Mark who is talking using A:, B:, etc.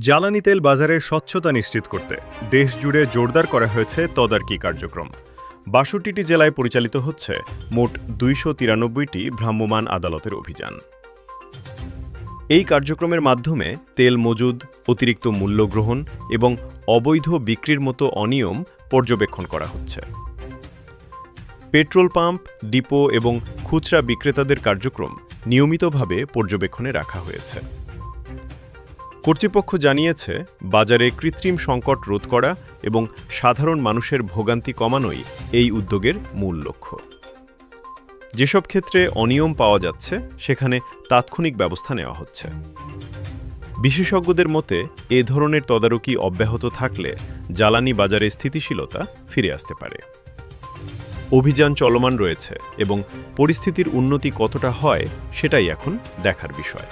A: জ্বালানি তেল বাজারের স্বচ্ছতা নিশ্চিত করতে দেশজুড়ে জোরদার করা হয়েছে তদারকি কার্যক্রম। ৬২টি জেলায় পরিচালিত হচ্ছে মোট ২৯৩টি ভ্রাম্যমাণ আদালতের অভিযান। এই কার্যক্রমের মাধ্যমে তেল মজুদ, অতিরিক্ত মূল্য গ্রহণ এবং অবৈধ বিক্রির মতো অনিয়ম পর্যবেক্ষণ করা হচ্ছে। পেট্রোল পাম্প, ডিপো এবং খুচরা বিক্রেতাদের কার্যক্রম নিয়মিতভাবে পর্যবেক্ষণে রাখা হয়েছে। কর্তৃপক্ষ জানিয়েছে, বাজারে কৃত্রিম সংকট রোধ করা এবং সাধারণ মানুষের ভোগান্তি কমানোই এই উদ্যোগের মূল লক্ষ্য। যেসব ক্ষেত্রে অনিয়ম পাওয়া যাচ্ছে সেখানে তাৎক্ষণিক ব্যবস্থা নেওয়া হচ্ছে। বিশেষজ্ঞদের মতে, এ ধরনের তদারকি অব্যাহত থাকলে জ্বালানি বাজারে স্থিতিশীলতা ফিরে আসতে পারে। অভিযান চলমান রয়েছে এবং পরিস্থিতির উন্নতি কতটা হয় সেটাই এখন দেখার বিষয়।